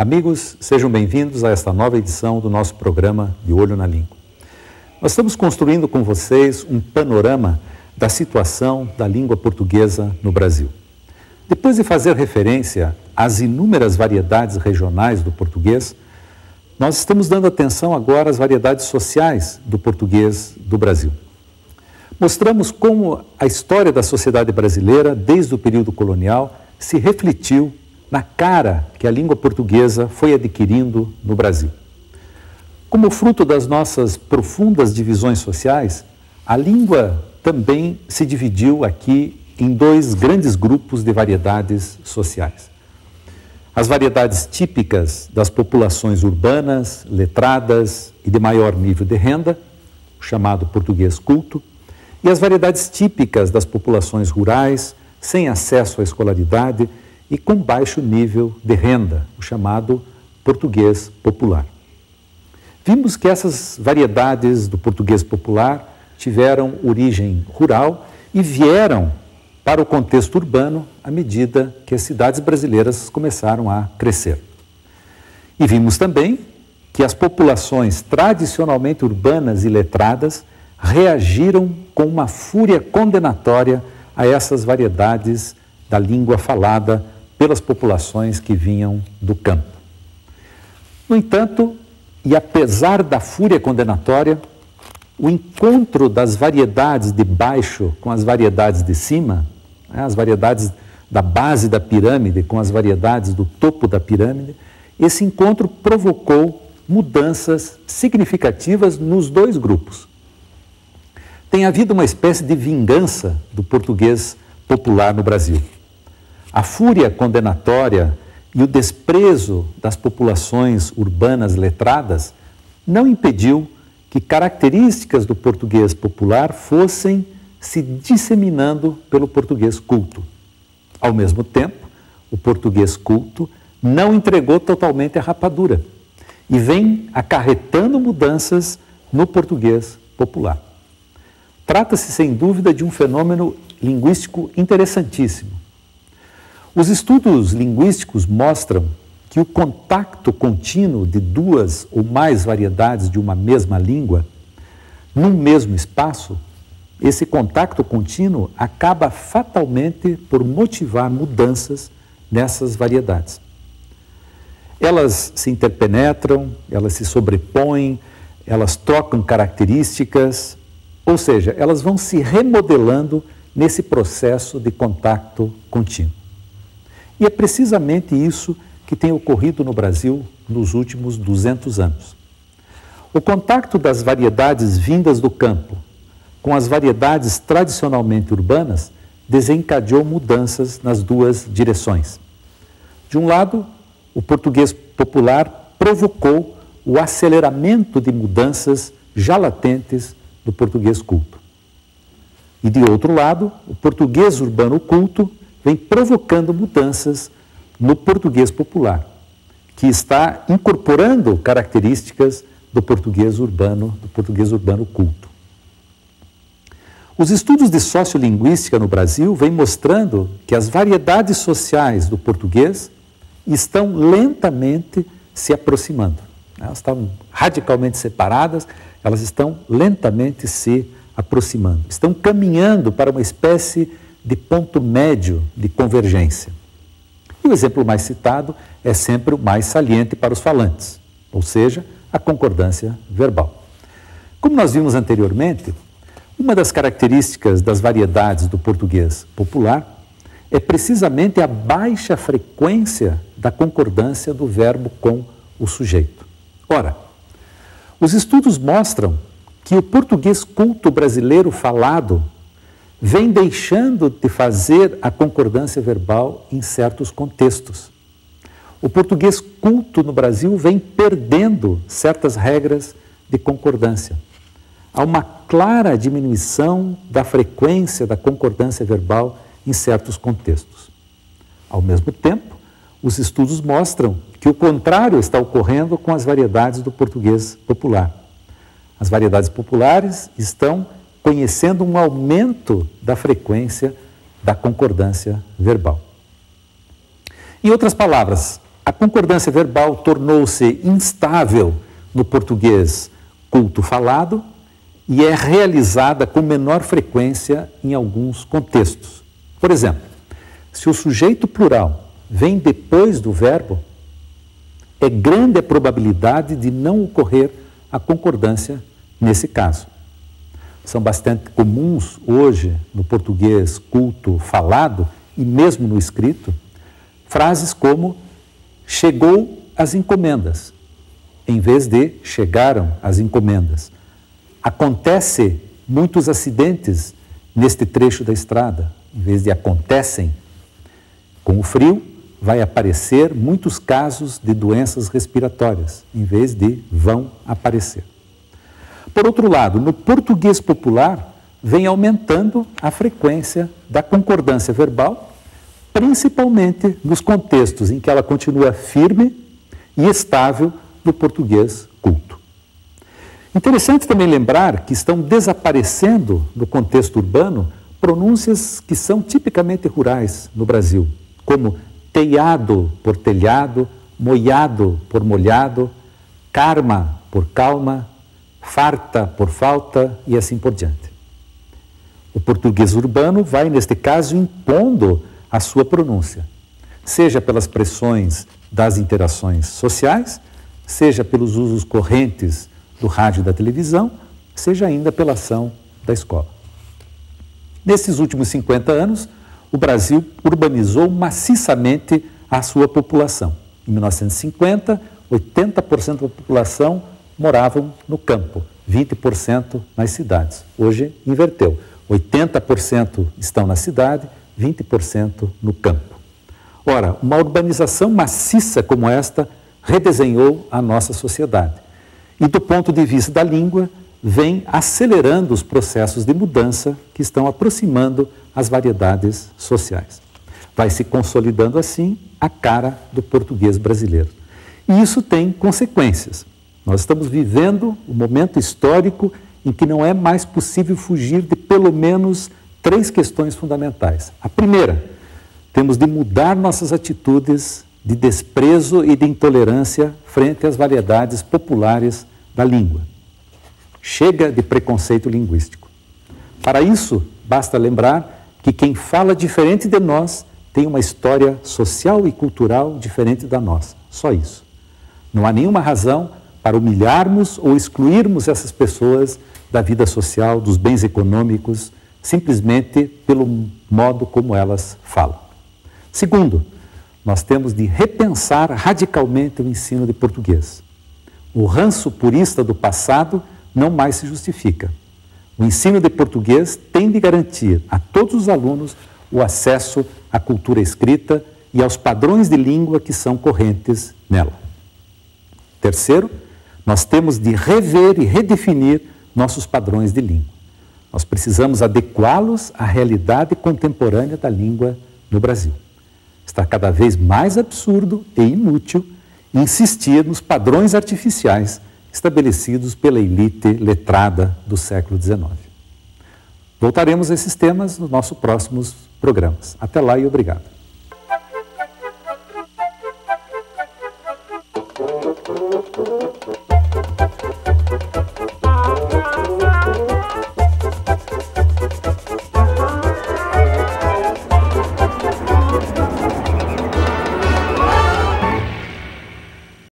Amigos, sejam bem-vindos a esta nova edição do nosso programa De Olho na Língua. Nós estamos construindo com vocês um panorama da situação da língua portuguesa no Brasil. Depois de fazer referência às inúmeras variedades regionais do português, nós estamos dando atenção agora às variedades sociais do português do Brasil. Mostramos como a história da sociedade brasileira, desde o período colonial, se refletiu na cara que a língua portuguesa foi adquirindo no Brasil. Como fruto das nossas profundas divisões sociais, a língua também se dividiu aqui em dois grandes grupos de variedades sociais. As variedades típicas das populações urbanas, letradas e de maior nível de renda, o chamado português culto, e as variedades típicas das populações rurais, sem acesso à escolaridade e com baixo nível de renda, o chamado português popular. Vimos que essas variedades do português popular tiveram origem rural e vieram para o contexto urbano à medida que as cidades brasileiras começaram a crescer. E vimos também que as populações tradicionalmente urbanas e letradas reagiram com uma fúria condenatória a essas variedades da língua falada pelas populações que vinham do campo. No entanto, e apesar da fúria condenatória, o encontro das variedades de baixo com as variedades de cima, as variedades da base da pirâmide com as variedades do topo da pirâmide, esse encontro provocou mudanças significativas nos dois grupos. Tem havido uma espécie de vingança do português popular no Brasil. A fúria condenatória e o desprezo das populações urbanas letradas não impediu que características do português popular fossem se disseminando pelo português culto. Ao mesmo tempo, o português culto não entregou totalmente a rapadura e vem acarretando mudanças no português popular. Trata-se, sem dúvida, de um fenômeno linguístico interessantíssimo. Os estudos linguísticos mostram que o contato contínuo de duas ou mais variedades de uma mesma língua, num mesmo espaço, esse contato contínuo acaba fatalmente por motivar mudanças nessas variedades. Elas se interpenetram, elas se sobrepõem, elas trocam características, ou seja, elas vão se remodelando nesse processo de contato contínuo. E é precisamente isso que tem ocorrido no Brasil nos últimos 200 anos. O contato das variedades vindas do campo com as variedades tradicionalmente urbanas desencadeou mudanças nas duas direções. De um lado, o português popular provocou o aceleramento de mudanças já latentes do português culto. E de outro lado, o português urbano culto vem provocando mudanças no português popular, que está incorporando características do português urbano culto. Os estudos de sociolinguística no Brasil vêm mostrando que as variedades sociais do português estão lentamente se aproximando. Elas estavam radicalmente separadas, elas estão lentamente se aproximando. Estão caminhando para uma espécie de ponto médio de convergência. E o exemplo mais citado é sempre o mais saliente para os falantes, ou seja, a concordância verbal. Como nós vimos anteriormente, uma das características das variedades do português popular é precisamente a baixa frequência da concordância do verbo com o sujeito. Ora, os estudos mostram que o português culto brasileiro falado vem deixando de fazer a concordância verbal em certos contextos. O português culto no Brasil vem perdendo certas regras de concordância. Há uma clara diminuição da frequência da concordância verbal em certos contextos. Ao mesmo tempo, os estudos mostram que o contrário está ocorrendo com as variedades do português popular. As variedades populares estão conhecendo um aumento da frequência da concordância verbal. Em outras palavras, A concordância verbal tornou-se instável no português culto falado e é realizada com menor frequência em alguns contextos. Por exemplo, se o sujeito plural vem depois do verbo, é grande a probabilidade de não ocorrer a concordância nesse caso. São bastante comuns hoje no português culto falado e mesmo no escrito, frases como chegou as encomendas, em vez de chegaram as encomendas. Acontece muitos acidentes neste trecho da estrada, em vez de acontecem. Com o frio, vai aparecer muitos casos de doenças respiratórias, em vez de vão aparecer. Por outro lado, no português popular, vem aumentando a frequência da concordância verbal, principalmente nos contextos em que ela continua firme e estável no português culto. Interessante também lembrar que estão desaparecendo no contexto urbano pronúncias que são tipicamente rurais no Brasil, como teiado por telhado, moiado por molhado, karma por calma, farta por falta e assim por diante. O português urbano vai, neste caso, impondo a sua pronúncia, seja pelas pressões das interações sociais, seja pelos usos correntes do rádio e da televisão, seja ainda pela ação da escola. Nesses últimos 50 anos, o Brasil urbanizou maciçamente a sua população. Em 1950, 80% da população moravam no campo, 20% nas cidades. Hoje, inverteu. 80% estão na cidade, 20% no campo. Ora, uma urbanização maciça como esta redesenhou a nossa sociedade. E do ponto de vista da língua, vem acelerando os processos de mudança que estão aproximando as variedades sociais. Vai se consolidando assim a cara do português brasileiro. E isso tem consequências. Nós estamos vivendo um momento histórico em que não é mais possível fugir de pelo menos 3 questões fundamentais. A primeira, temos de mudar nossas atitudes de desprezo e de intolerância frente às variedades populares da língua. Chega de preconceito linguístico. Para isso, basta lembrar que quem fala diferente de nós tem uma história social e cultural diferente da nossa. Só isso. Não há nenhuma razão para humilharmos ou excluirmos essas pessoas da vida social, dos bens econômicos, simplesmente pelo modo como elas falam. Segundo, nós temos de repensar radicalmente o ensino de português. O ranço purista do passado não mais se justifica. O ensino de português tem de garantir a todos os alunos o acesso à cultura escrita e aos padrões de língua que são correntes nela. Terceiro, nós temos de rever e redefinir nossos padrões de língua. Nós precisamos adequá-los à realidade contemporânea da língua no Brasil. Está cada vez mais absurdo e inútil insistir nos padrões artificiais estabelecidos pela elite letrada do século XIX. Voltaremos a esses temas nos nossos próximos programas. Até lá e obrigado.